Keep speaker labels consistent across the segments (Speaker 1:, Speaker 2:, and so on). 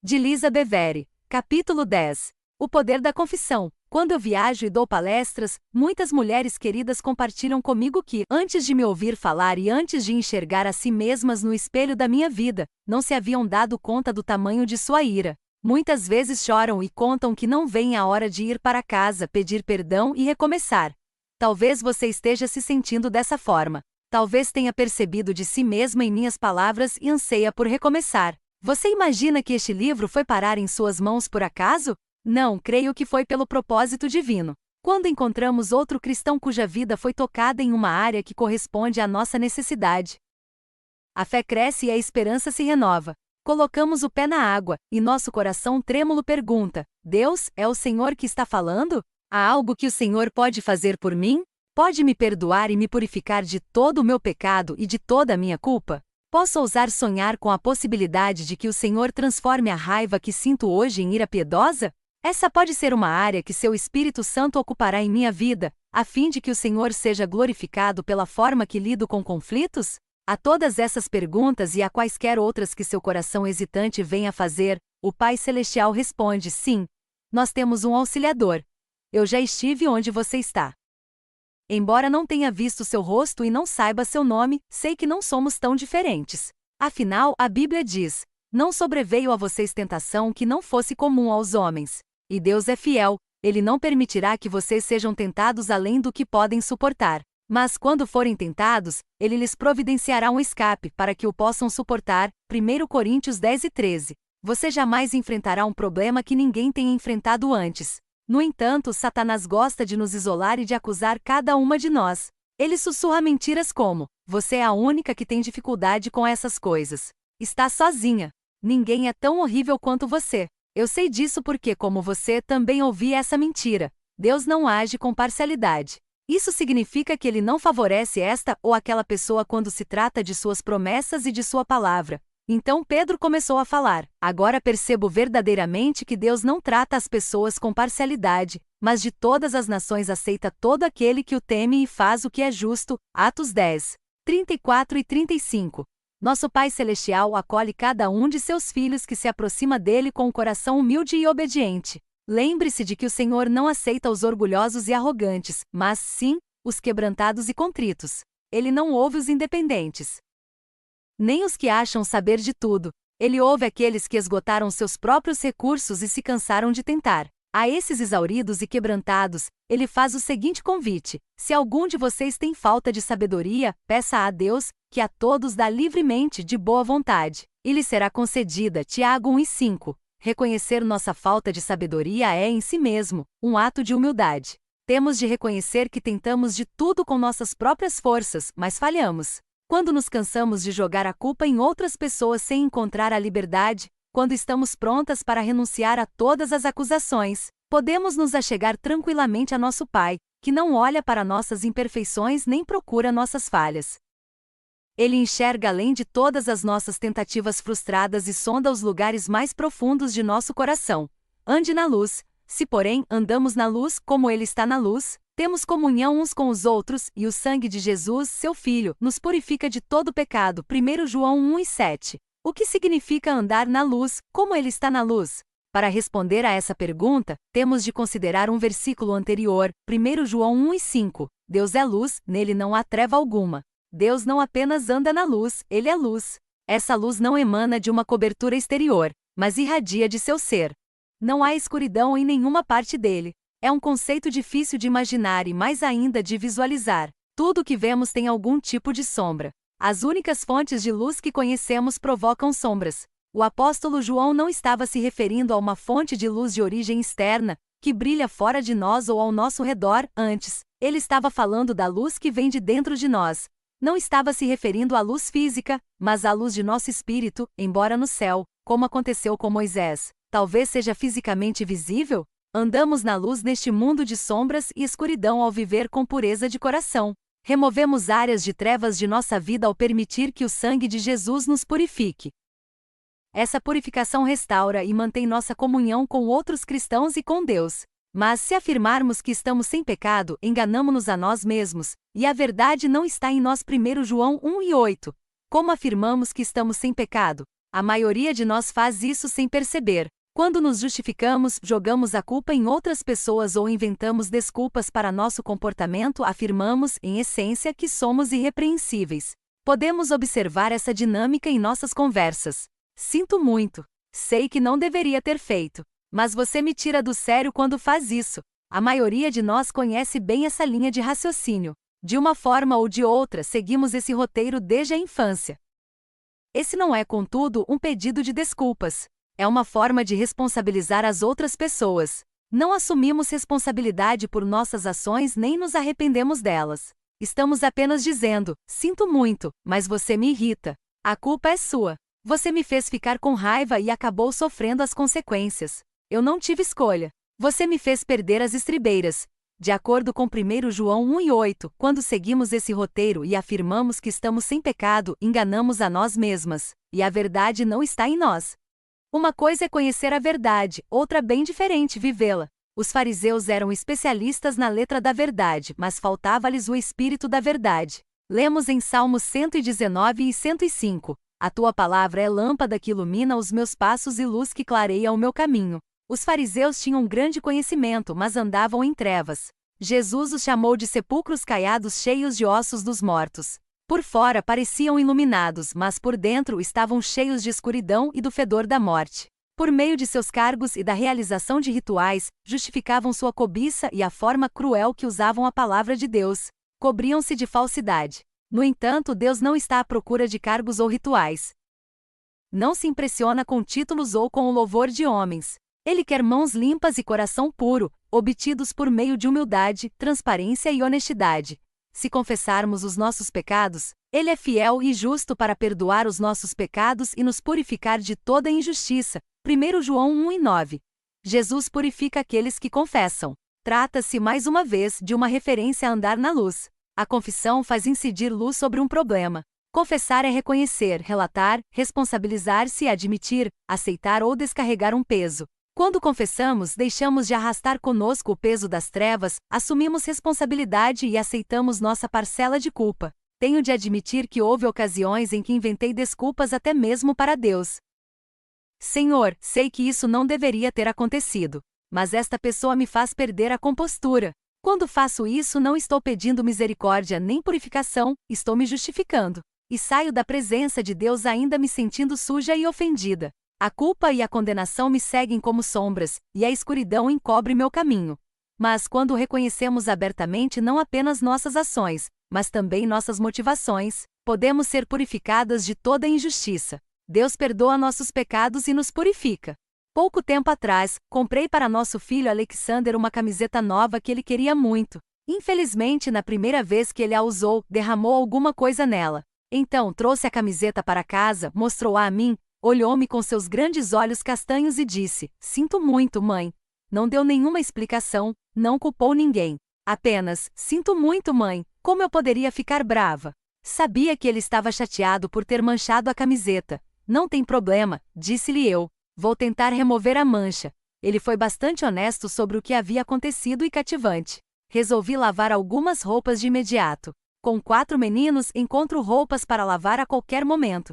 Speaker 1: De Lisa Bevere. Capítulo 10. O poder da confissão. Quando eu viajo e dou palestras, muitas mulheres queridas compartilham comigo que, antes de me ouvir falar e antes de enxergar a si mesmas no espelho da minha vida, não se haviam dado conta do tamanho de sua ira. Muitas vezes choram e contam que não vem a hora de ir para casa, pedir perdão e recomeçar. Talvez você esteja se sentindo dessa forma. Talvez tenha percebido de si mesma em minhas palavras e anseia por recomeçar. Você imagina que este livro foi parar em suas mãos por acaso? Não, creio que foi pelo propósito divino. Quando encontramos outro cristão cuja vida foi tocada em uma área que corresponde à nossa necessidade, a fé cresce e a esperança se renova. Colocamos o pé na água, e nosso coração trêmulo pergunta: Deus, é o Senhor que está falando? Há algo que o Senhor pode fazer por mim? Pode me perdoar e me purificar de todo o meu pecado e de toda a minha culpa? Posso ousar sonhar com a possibilidade de que o Senhor transforme a raiva que sinto hoje em ira piedosa? Essa pode ser uma área que seu Espírito Santo ocupará em minha vida, a fim de que o Senhor seja glorificado pela forma que lido com conflitos? A todas essas perguntas e a quaisquer outras que seu coração hesitante venha fazer, o Pai Celestial responde: sim. Nós temos um auxiliador. Eu já estive onde você está. Embora não tenha visto seu rosto e não saiba seu nome, sei que não somos tão diferentes. Afinal, a Bíblia diz: não sobreveio a vocês tentação que não fosse comum aos homens. E Deus é fiel, Ele não permitirá que vocês sejam tentados além do que podem suportar. Mas quando forem tentados, Ele lhes providenciará um escape para que o possam suportar. 1 Coríntios 10:13. Você jamais enfrentará um problema que ninguém tenha enfrentado antes. No entanto, Satanás gosta de nos isolar e de acusar cada uma de nós. Ele sussurra mentiras como: você é a única que tem dificuldade com essas coisas. Está sozinha. Ninguém é tão horrível quanto você. Eu sei disso porque, como você, também ouvi essa mentira. Deus não age com parcialidade. Isso significa que Ele não favorece esta ou aquela pessoa quando se trata de suas promessas e de sua palavra. Então Pedro começou a falar: agora percebo verdadeiramente que Deus não trata as pessoas com parcialidade, mas de todas as nações aceita todo aquele que o teme e faz o que é justo. Atos 10, 34 e 35. Nosso Pai Celestial acolhe cada um de seus filhos que se aproxima dele com um coração humilde e obediente. Lembre-se de que o Senhor não aceita os orgulhosos e arrogantes, mas sim, os quebrantados e contritos. Ele não ouve os independentes, nem os que acham saber de tudo. Ele ouve aqueles que esgotaram seus próprios recursos e se cansaram de tentar. A esses exauridos e quebrantados, Ele faz o seguinte convite: se algum de vocês tem falta de sabedoria, peça a Deus, que a todos dá livremente de boa vontade, e lhe será concedida. Tiago 1:5. Reconhecer nossa falta de sabedoria é em si mesmo um ato de humildade. Temos de reconhecer que tentamos de tudo com nossas próprias forças, mas falhamos. Quando nos cansamos de jogar a culpa em outras pessoas sem encontrar a liberdade, quando estamos prontas para renunciar a todas as acusações, podemos nos achegar tranquilamente a nosso Pai, que não olha para nossas imperfeições nem procura nossas falhas. Ele enxerga além de todas as nossas tentativas frustradas e sonda os lugares mais profundos de nosso coração. Ande na luz. Se, porém, andamos na luz, como Ele está na luz, temos comunhão uns com os outros, e o sangue de Jesus, seu Filho, nos purifica de todo pecado. 1 João 1:7. O que significa andar na luz, como Ele está na luz? Para responder a essa pergunta, temos de considerar um versículo anterior, 1 João 1:5. Deus é luz, nele não há treva alguma. Deus não apenas anda na luz, Ele é luz. Essa luz não emana de uma cobertura exterior, mas irradia de seu ser. Não há escuridão em nenhuma parte dele. É um conceito difícil de imaginar e mais ainda de visualizar. Tudo o que vemos tem algum tipo de sombra. As únicas fontes de luz que conhecemos provocam sombras. O apóstolo João não estava se referindo a uma fonte de luz de origem externa, que brilha fora de nós ou ao nosso redor. Antes, ele estava falando da luz que vem de dentro de nós. Não estava se referindo à luz física, mas à luz de nosso espírito, embora no céu, como aconteceu com Moisés, talvez seja fisicamente visível. Andamos na luz neste mundo de sombras e escuridão ao viver com pureza de coração. Removemos áreas de trevas de nossa vida ao permitir que o sangue de Jesus nos purifique. Essa purificação restaura e mantém nossa comunhão com outros cristãos e com Deus. Mas se afirmarmos que estamos sem pecado, enganamo-nos a nós mesmos, e a verdade não está em nós. 1 João 1:8. Como afirmamos que estamos sem pecado? A maioria de nós faz isso sem perceber. Quando nos justificamos, jogamos a culpa em outras pessoas ou inventamos desculpas para nosso comportamento, afirmamos, em essência, que somos irrepreensíveis. Podemos observar essa dinâmica em nossas conversas. Sinto muito. Sei que não deveria ter feito. Mas você me tira do sério quando faz isso. A maioria de nós conhece bem essa linha de raciocínio. De uma forma ou de outra, seguimos esse roteiro desde a infância. Esse não é, contudo, um pedido de desculpas. É uma forma de responsabilizar as outras pessoas. Não assumimos responsabilidade por nossas ações nem nos arrependemos delas. Estamos apenas dizendo, sinto muito, mas você me irrita. A culpa é sua. Você me fez ficar com raiva e acabou sofrendo as consequências. Eu não tive escolha. Você me fez perder as estribeiras. De acordo com 1 João 1:8, quando seguimos esse roteiro e afirmamos que estamos sem pecado, enganamos a nós mesmas, e a verdade não está em nós. Uma coisa é conhecer a verdade, outra bem diferente vivê-la. Os fariseus eram especialistas na letra da verdade, mas faltava-lhes o espírito da verdade. Lemos em Salmos 119 e 105, A tua palavra é lâmpada que ilumina os meus passos e luz que clareia o meu caminho. Os fariseus tinham grande conhecimento, mas andavam em trevas. Jesus os chamou de sepulcros caiados cheios de ossos dos mortos. Por fora pareciam iluminados, mas por dentro estavam cheios de escuridão e do fedor da morte. Por meio de seus cargos e da realização de rituais, justificavam sua cobiça e a forma cruel que usavam a palavra de Deus. Cobriam-se de falsidade. No entanto, Deus não está à procura de cargos ou rituais. Não se impressiona com títulos ou com o louvor de homens. Ele quer mãos limpas e coração puro, obtidos por meio de humildade, transparência e honestidade. Se confessarmos os nossos pecados, Ele é fiel e justo para perdoar os nossos pecados e nos purificar de toda injustiça. 1 João 1:9. Jesus purifica aqueles que confessam. Trata-se, mais uma vez, de uma referência a andar na luz. A confissão faz incidir luz sobre um problema. Confessar é reconhecer, relatar, responsabilizar-se e admitir, aceitar ou descarregar um peso. Quando confessamos, deixamos de arrastar conosco o peso das trevas, assumimos responsabilidade e aceitamos nossa parcela de culpa. Tenho de admitir que houve ocasiões em que inventei desculpas até mesmo para Deus. Senhor, sei que isso não deveria ter acontecido, mas esta pessoa me faz perder a compostura. Quando faço isso, não estou pedindo misericórdia nem purificação, estou me justificando. E saio da presença de Deus ainda me sentindo suja e ofendida. A culpa e a condenação me seguem como sombras, e a escuridão encobre meu caminho. Mas quando reconhecemos abertamente não apenas nossas ações, mas também nossas motivações, podemos ser purificadas de toda injustiça. Deus perdoa nossos pecados e nos purifica. Pouco tempo atrás, comprei para nosso filho Alexander uma camiseta nova que ele queria muito. Infelizmente, na primeira vez que ele a usou, derramou alguma coisa nela. Então, trouxe a camiseta para casa, mostrou-a a mim, olhou-me com seus grandes olhos castanhos e disse: "Sinto muito, mãe." Não deu nenhuma explicação, não culpou ninguém. Apenas: "Sinto muito, mãe, como eu poderia ficar brava?" Sabia que ele estava chateado por ter manchado a camiseta. "Não tem problema", disse-lhe eu. "Vou tentar remover a mancha." Ele foi bastante honesto sobre o que havia acontecido e cativante. Resolvi lavar algumas roupas de imediato. Com 4 meninos, encontro roupas para lavar a qualquer momento.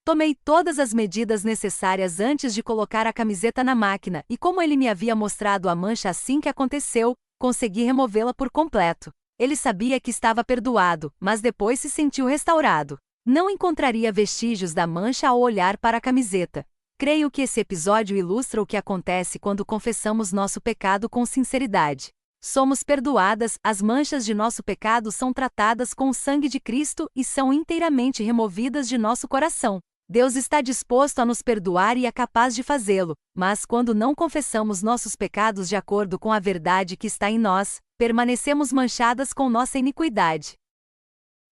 Speaker 1: Tomei todas as medidas necessárias antes de colocar a camiseta na máquina, e como ele me havia mostrado a mancha assim que aconteceu, consegui removê-la por completo. Ele sabia que estava perdoado, mas depois se sentiu restaurado. Não encontraria vestígios da mancha ao olhar para a camiseta. Creio que esse episódio ilustra o que acontece quando confessamos nosso pecado com sinceridade. Somos perdoadas, as manchas de nosso pecado são tratadas com o sangue de Cristo e são inteiramente removidas de nosso coração. Deus está disposto a nos perdoar e é capaz de fazê-lo, mas quando não confessamos nossos pecados de acordo com a verdade que está em nós, permanecemos manchadas com nossa iniquidade.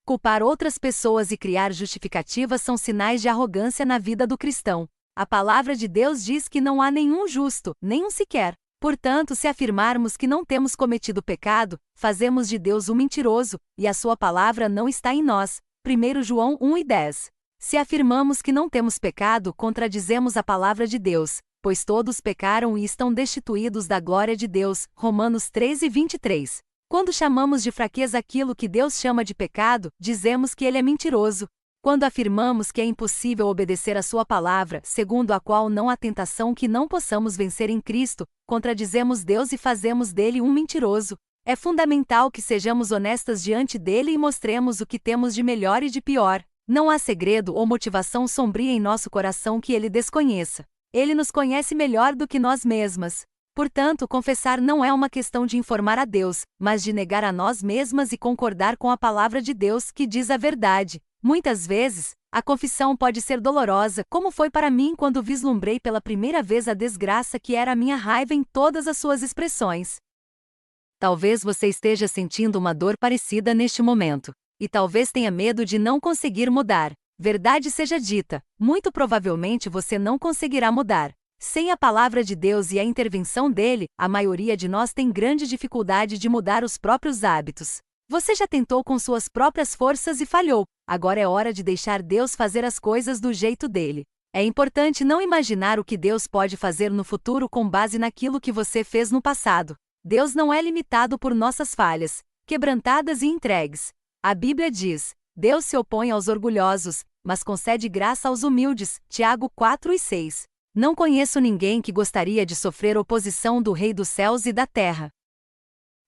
Speaker 1: Culpar outras pessoas e criar justificativas são sinais de arrogância na vida do cristão. A palavra de Deus diz que não há nenhum justo, nenhum sequer. Portanto, se afirmarmos que não temos cometido pecado, fazemos de Deus um mentiroso, e a sua palavra não está em nós. 1 João 1:10. Se afirmamos que não temos pecado, contradizemos a palavra de Deus, pois todos pecaram e estão destituídos da glória de Deus. Romanos 13:23. Quando chamamos de fraqueza aquilo que Deus chama de pecado, dizemos que ele é mentiroso. Quando afirmamos que é impossível obedecer a sua palavra, segundo a qual não há tentação que não possamos vencer em Cristo, contradizemos Deus e fazemos dele um mentiroso. É fundamental que sejamos honestas diante dele e mostremos o que temos de melhor e de pior. Não há segredo ou motivação sombria em nosso coração que ele desconheça. Ele nos conhece melhor do que nós mesmas. Portanto, confessar não é uma questão de informar a Deus, mas de negar a nós mesmas e concordar com a palavra de Deus que diz a verdade. Muitas vezes, a confissão pode ser dolorosa, como foi para mim quando vislumbrei pela primeira vez a desgraça que era a minha raiva em todas as suas expressões. Talvez você esteja sentindo uma dor parecida neste momento, e talvez tenha medo de não conseguir mudar. Verdade seja dita, muito provavelmente você não conseguirá mudar. Sem a palavra de Deus e a intervenção dele, a maioria de nós tem grande dificuldade de mudar os próprios hábitos. Você já tentou com suas próprias forças e falhou. Agora é hora de deixar Deus fazer as coisas do jeito dele. É importante não imaginar o que Deus pode fazer no futuro com base naquilo que você fez no passado. Deus não é limitado por nossas falhas, quebrantadas e entregues. A Bíblia diz: Deus se opõe aos orgulhosos, mas concede graça aos humildes. Tiago 4:6. Não conheço ninguém que gostaria de sofrer oposição do Rei dos céus e da terra.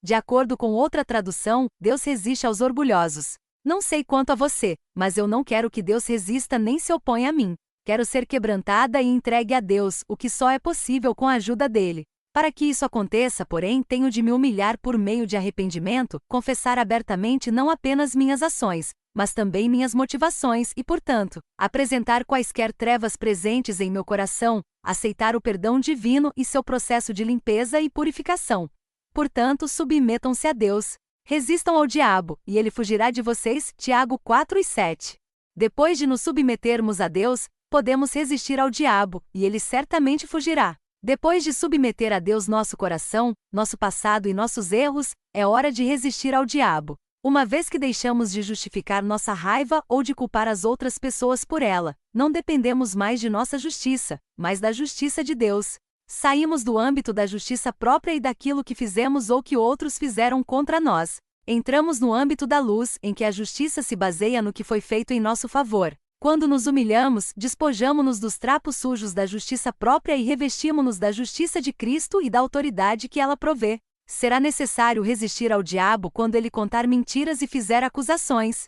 Speaker 1: De acordo com outra tradução, Deus resiste aos orgulhosos. Não sei quanto a você, mas eu não quero que Deus resista nem se oponha a mim. Quero ser quebrantada e entregue a Deus, o que só é possível com a ajuda dele. Para que isso aconteça, porém, tenho de me humilhar por meio de arrependimento, confessar abertamente não apenas minhas ações, mas também minhas motivações e, portanto, apresentar quaisquer trevas presentes em meu coração, aceitar o perdão divino e seu processo de limpeza e purificação. Portanto, submetam-se a Deus. Resistam ao diabo, e ele fugirá de vocês. Tiago 4:7. Depois de nos submetermos a Deus, podemos resistir ao diabo, e ele certamente fugirá. Depois de submeter a Deus nosso coração, nosso passado e nossos erros, é hora de resistir ao diabo. Uma vez que deixamos de justificar nossa raiva ou de culpar as outras pessoas por ela, não dependemos mais de nossa justiça, mas da justiça de Deus. Saímos do âmbito da justiça própria e daquilo que fizemos ou que outros fizeram contra nós. Entramos no âmbito da luz, em que a justiça se baseia no que foi feito em nosso favor. Quando nos humilhamos, despojamo-nos dos trapos sujos da justiça própria e revestimos-nos da justiça de Cristo e da autoridade que ela provê. Será necessário resistir ao diabo quando ele contar mentiras e fizer acusações.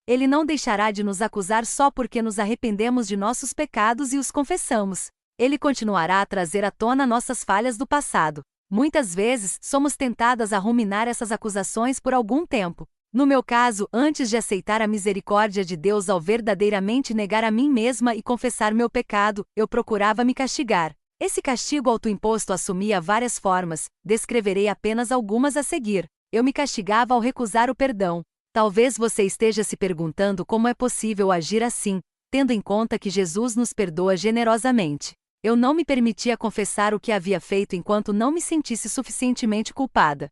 Speaker 1: Ele não deixará de nos acusar só porque nos arrependemos de nossos pecados e os confessamos. Ele continuará a trazer à tona nossas falhas do passado. Muitas vezes, somos tentadas a ruminar essas acusações por algum tempo. No meu caso, antes de aceitar a misericórdia de Deus ao verdadeiramente negar a mim mesma e confessar meu pecado, eu procurava me castigar. Esse castigo autoimposto assumia várias formas, descreverei apenas algumas a seguir. Eu me castigava ao recusar o perdão. Talvez você esteja se perguntando como é possível agir assim, tendo em conta que Jesus nos perdoa generosamente. Eu não me permitia confessar o que havia feito enquanto não me sentisse suficientemente culpada.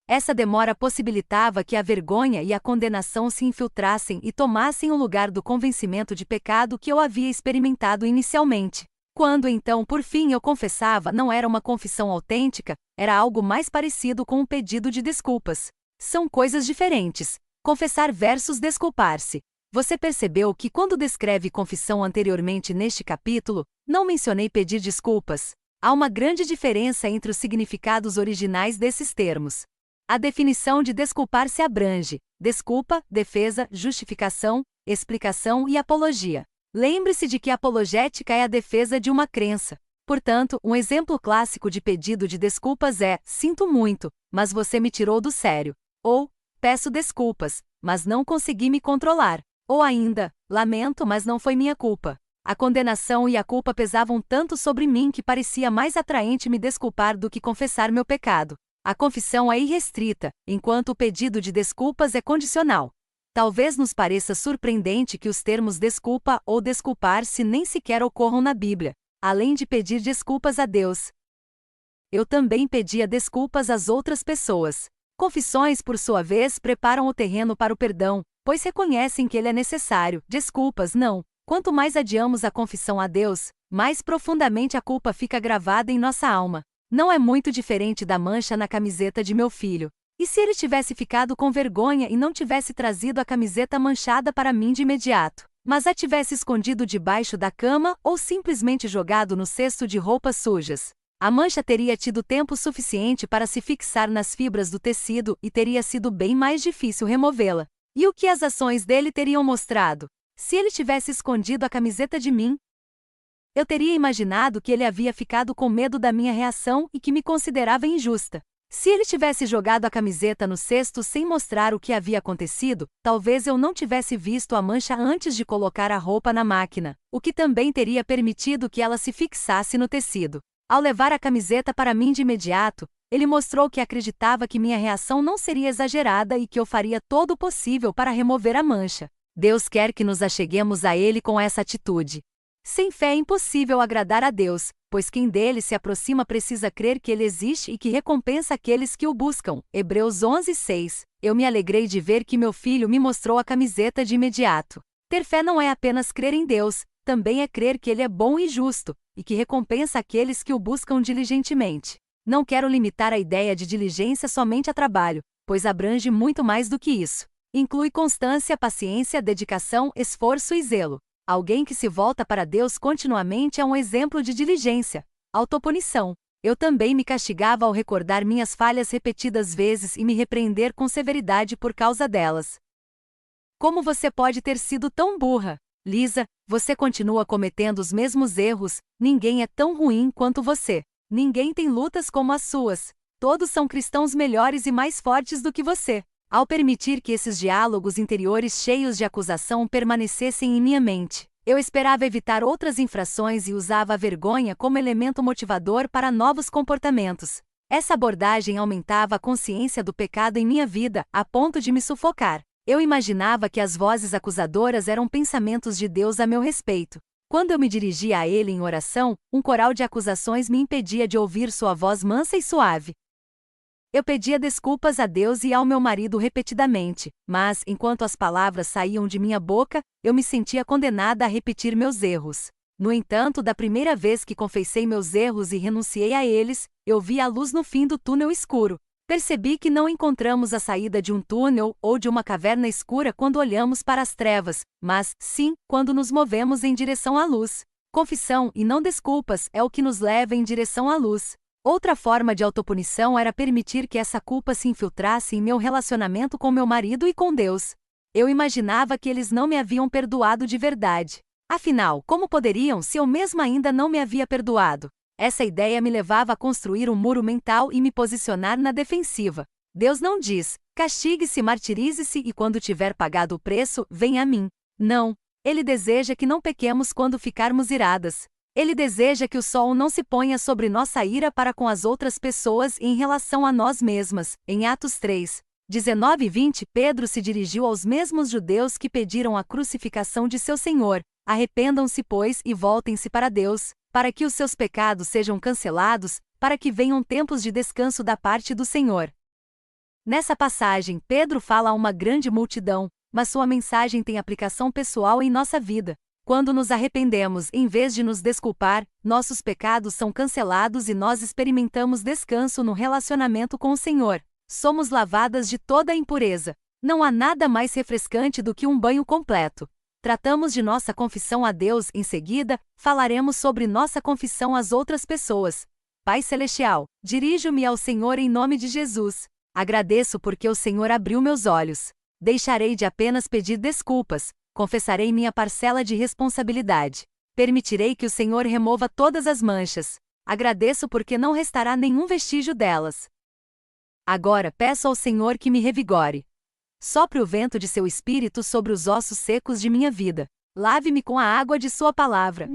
Speaker 1: Essa demora possibilitava que a vergonha e a condenação se infiltrassem e tomassem o lugar do convencimento de pecado que eu havia experimentado inicialmente. Quando então, por fim, eu confessava, não era uma confissão autêntica, era algo mais parecido com um pedido de desculpas. São coisas diferentes. Confessar versus desculpar-se. Você percebeu que quando descreve confissão anteriormente neste capítulo, não mencionei pedir desculpas? Há uma grande diferença entre os significados originais desses termos. A definição de desculpar-se abrange desculpa, defesa, justificação, explicação e apologia. Lembre-se de que a apologética é a defesa de uma crença. Portanto, um exemplo clássico de pedido de desculpas é: sinto muito, mas você me tirou do sério. Ou, peço desculpas, mas não consegui me controlar. Ou ainda, lamento, mas não foi minha culpa. A condenação e a culpa pesavam tanto sobre mim que parecia mais atraente me desculpar do que confessar meu pecado. A confissão é irrestrita, enquanto o pedido de desculpas é condicional. Talvez nos pareça surpreendente que os termos desculpa ou desculpar-se nem sequer ocorram na Bíblia, além de pedir desculpas a Deus. Eu também pedia desculpas às outras pessoas. Confissões, por sua vez, preparam o terreno para o perdão, pois reconhecem que ele é necessário. Desculpas não. Quanto mais adiamos a confissão a Deus, mais profundamente a culpa fica gravada em nossa alma. Não é muito diferente da mancha na camiseta de meu filho. E se ele tivesse ficado com vergonha e não tivesse trazido a camiseta manchada para mim de imediato, mas a tivesse escondido debaixo da cama ou simplesmente jogado no cesto de roupas sujas? A mancha teria tido tempo suficiente para se fixar nas fibras do tecido e teria sido bem mais difícil removê-la. E o que as ações dele teriam mostrado? Se ele tivesse escondido a camiseta de mim, eu teria imaginado que ele havia ficado com medo da minha reação e que me considerava injusta. Se ele tivesse jogado a camiseta no cesto sem mostrar o que havia acontecido, talvez eu não tivesse visto a mancha antes de colocar a roupa na máquina, o que também teria permitido que ela se fixasse no tecido. Ao levar a camiseta para mim de imediato, ele mostrou que acreditava que minha reação não seria exagerada e que eu faria todo o possível para remover a mancha. Deus quer que nos acheguemos a Ele com essa atitude. Sem fé é impossível agradar a Deus, pois quem dele se aproxima precisa crer que ele existe e que recompensa aqueles que o buscam. Hebreus 11:6. Eu me alegrei de ver que meu filho me mostrou a camiseta de imediato. Ter fé não é apenas crer em Deus, também é crer que ele é bom e justo, e que recompensa aqueles que o buscam diligentemente. Não quero limitar a ideia de diligência somente a trabalho, pois abrange muito mais do que isso. Inclui constância, paciência, dedicação, esforço e zelo. Alguém que se volta para Deus continuamente é um exemplo de diligência. Autopunição. Eu também me castigava ao recordar minhas falhas repetidas vezes e me repreender com severidade por causa delas. Como você pode ter sido tão burra? Lisa, você continua cometendo os mesmos erros, ninguém é tão ruim quanto você. Ninguém tem lutas como as suas. Todos são cristãos melhores e mais fortes do que você. Ao permitir que esses diálogos interiores cheios de acusação permanecessem em minha mente, eu esperava evitar outras infrações e usava a vergonha como elemento motivador para novos comportamentos. Essa abordagem aumentava a consciência do pecado em minha vida, a ponto de me sufocar. Eu imaginava que as vozes acusadoras eram pensamentos de Deus a meu respeito. Quando eu me dirigia a Ele em oração, um coral de acusações me impedia de ouvir sua voz mansa e suave. Eu pedia desculpas a Deus e ao meu marido repetidamente, mas, enquanto as palavras saíam de minha boca, eu me sentia condenada a repetir meus erros. No entanto, da primeira vez que confessei meus erros e renunciei a eles, eu vi a luz no fim do túnel escuro. Percebi que não encontramos a saída de um túnel ou de uma caverna escura quando olhamos para as trevas, mas, sim, quando nos movemos em direção à luz. Confissão e não desculpas é o que nos leva em direção à luz. Outra forma de autopunição era permitir que essa culpa se infiltrasse em meu relacionamento com meu marido e com Deus. Eu imaginava que eles não me haviam perdoado de verdade. Afinal, como poderiam se eu mesma ainda não me havia perdoado? Essa ideia me levava a construir um muro mental e me posicionar na defensiva. Deus não diz, castigue-se, martirize-se e quando tiver pagado o preço, venha a mim. Não. Ele deseja que não pequemos quando ficarmos iradas. Ele deseja que o sol não se ponha sobre nossa ira para com as outras pessoas e em relação a nós mesmas. Em Atos 3, 19 e 20, Pedro se dirigiu aos mesmos judeus que pediram a crucificação de seu Senhor. Arrependam-se, pois, e voltem-se para Deus, para que os seus pecados sejam cancelados, para que venham tempos de descanso da parte do Senhor. Nessa passagem, Pedro fala a uma grande multidão, mas sua mensagem tem aplicação pessoal em nossa vida. Quando nos arrependemos, em vez de nos desculpar, nossos pecados são cancelados e nós experimentamos descanso no relacionamento com o Senhor. Somos lavadas de toda a impureza. Não há nada mais refrescante do que um banho completo. Tratamos de nossa confissão a Deus, em seguida, falaremos sobre nossa confissão às outras pessoas. Pai Celestial, dirijo-me ao Senhor em nome de Jesus. Agradeço porque o Senhor abriu meus olhos. Deixarei de apenas pedir desculpas. Confessarei minha parcela de responsabilidade. Permitirei que o Senhor remova todas as manchas. Agradeço porque não restará nenhum vestígio delas. Agora peço ao Senhor que me revigore. Sopre o vento de seu espírito sobre os ossos secos de minha vida. Lave-me com a água de sua palavra.